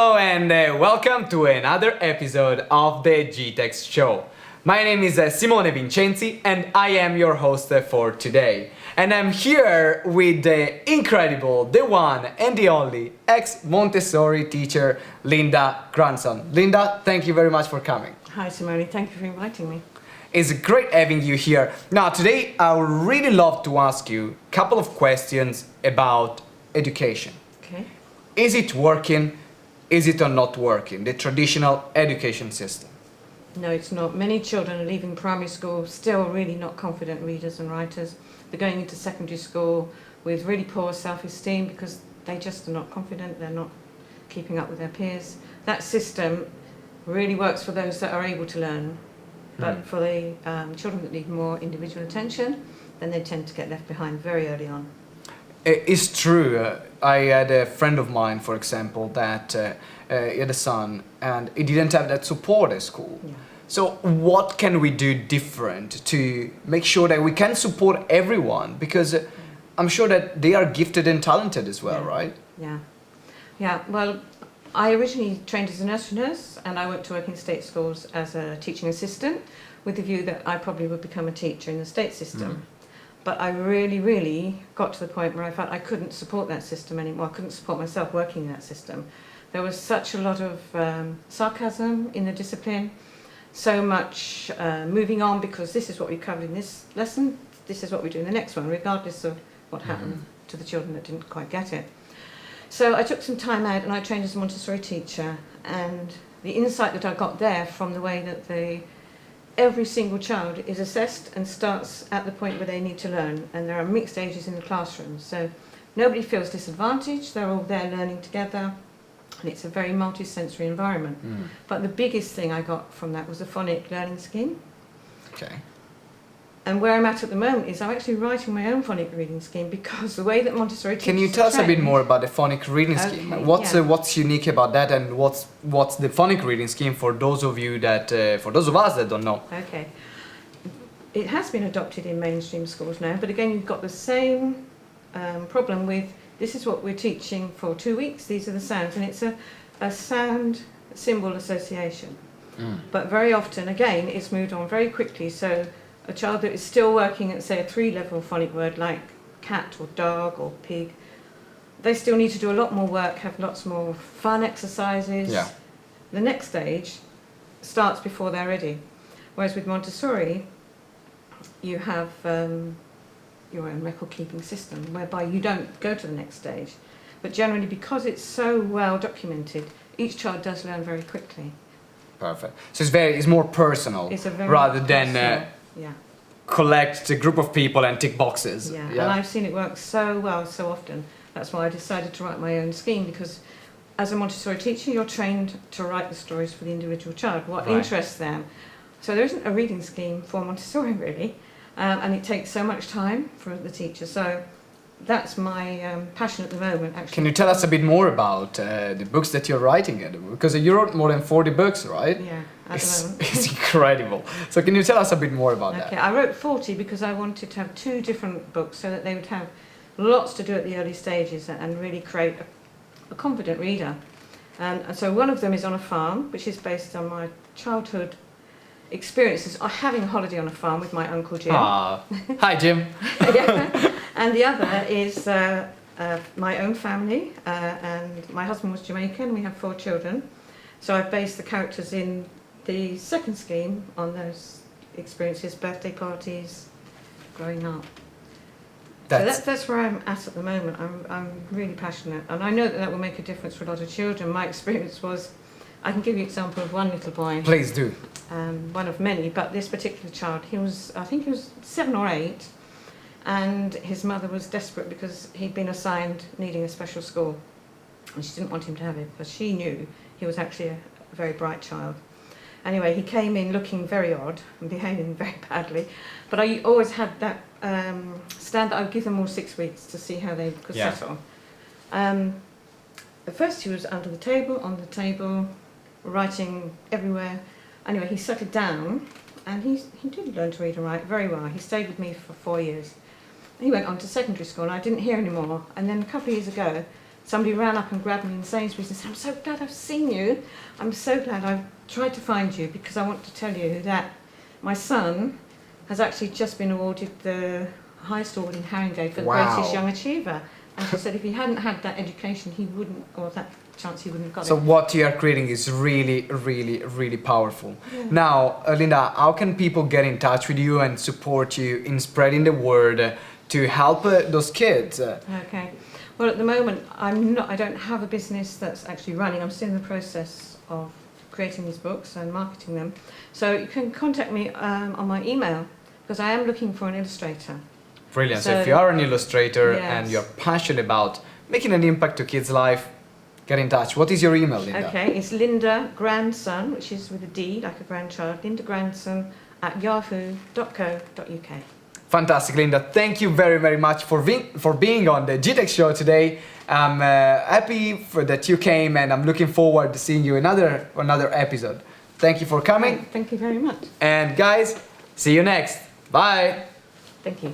Hello and welcome to another episode of the GTeX Show. My name is Simone Vincenzi and I am your host for today. And I'm here with the incredible, the one and the only ex-Montessori teacher, Linda Granson. Linda, thank you very much for coming. Hi Simone, thank you for inviting me. It's great having you here. Now today I would really love to ask you a couple of questions about education. Okay. Is it working? Is it or not working? The traditional education system. No, it's not. Many children are leaving primary school still really not confident readers and writers. They're going into secondary school with really poor self-esteem because they just are not confident, they're not keeping up with their peers. That system really works for those that are able to learn, but for the children that need more individual attention, then they tend to get left behind very early on. It's true. I had a friend of mine, for example, that he had a son and he didn't have that support at school. Yeah. So what can we do different to make sure that we can support everyone? Because I'm sure that they are gifted and talented as well, right? Yeah. Yeah, well, I originally trained as a nursery nurse and I went to work in state schools as a teaching assistant with the view that I probably would become a teacher in the state system. But I really got to the point where I felt I couldn't support that system anymore. I couldn't support myself working in that system. There was such a lot of sarcasm in the discipline, so much moving on because this is what we covered in this lesson, this is what we do in the next one, regardless of what happened to the children that didn't quite get it. So I took some time out and I trained as a Montessori teacher, and the insight that I got there from the way that every single child is assessed and starts at the point where they need to learn, and there are mixed ages in the classroom, so nobody feels disadvantaged, they're all there learning together, and it's a very multi-sensory environment. But the biggest thing I got from that was the phonic learning scheme. Okay. And where I'm at the moment is I'm actually writing my own phonic reading scheme because the way that Montessori teachers Can you tell us a bit more about the phonic reading scheme? What's unique about that, and what's the phonic reading scheme for those of you that, for those of us that don't know? Okay. It has been adopted in mainstream schools now, but again you've got the same problem with this is what we're teaching for 2 weeks, these are the sounds, and it's a sound symbol association. But very often, again, it's moved on very quickly, so a child that is still working at, say, a 3-level phonic word like cat or dog or pig, they still need to do a lot more work, have lots more fun exercises. Yeah. The next stage starts before they're ready. Whereas with Montessori, you have your own record-keeping system whereby you don't go to the next stage. But generally, because it's so well documented, each child does learn very quickly. Perfect. So it's more personal rather than collect a group of people and tick boxes. Yeah, and I've seen it work so well so often. That's why I decided to write my own scheme, because as a Montessori teacher you're trained to write the stories for the individual child, what interests them. So there isn't a reading scheme for Montessori really, and it takes so much time for the teacher. So that's my passion at the moment, actually. Can you tell us a bit more about the books that you're writing? Because you wrote more than 40 books, right? Yeah, at the moment. It's incredible. So can you tell us a bit more about that? Okay, I wrote 40 because I wanted to have 2 different books so that they would have lots to do at the early stages and really create a confident reader. And so one of them is on a farm, which is based on my childhood experiences of having a holiday on a farm with my Uncle Jim. Hi Jim. Yeah. And the other is my own family, and my husband was Jamaican and we have 4 children. So I've based the characters in the second scheme on those experiences, birthday parties, growing up. So that's where I'm at the moment. I'm really passionate, and I know that will make a difference for a lot of children. My experience was, I can give you an example of one little boy. Please do. One of many, but this particular child, I think he was 7 or 8, and his mother was desperate because he'd been assigned needing a special school, and she didn't want him to have it because she knew he was actually a very bright child. Anyway, he came in looking very odd and behaving very badly, but I always had that stand that I'd give them all 6 weeks to see how they could settle. At first he was under the table, on the table, writing everywhere. Anyway, he settled down and he did learn to read and write very well. He stayed with me for 4 years. He went on to secondary school and I didn't hear any more. And then a couple of years ago, somebody ran up and grabbed me in Sainsbury's and said, I'm so glad I've seen you. I'm so glad I've tried to find you because I want to tell you that my son has actually just been awarded the highest award in Haringey for the Wow. greatest young achiever. And she said if he hadn't had that education, he wouldn't, or that chance, he wouldn't have got So it. what you are creating is really, really, really powerful. Yeah. Now, Linda, how can people get in touch with you and support you in spreading the word to help those kids? Okay. Well, at the moment, I don't have a business that's actually running. I'm still in the process of creating these books and marketing them. So you can contact me on my email because I am looking for an illustrator. Brilliant. So So- if you are an illustrator Yes. and you're passionate about making an impact to kids' life, get in touch. What is your email, Linda? Okay, it's Linda Grandson, which is with a D, like a grandchild, Linda Grandson at yahoo.co.uk. Fantastic, Linda. Thank you very, very much for being on the GTeX Show today. I'm happy that you came, and I'm looking forward to seeing you another episode. Thank you for coming. Thank you very much. And guys, see you next. Bye. Thank you.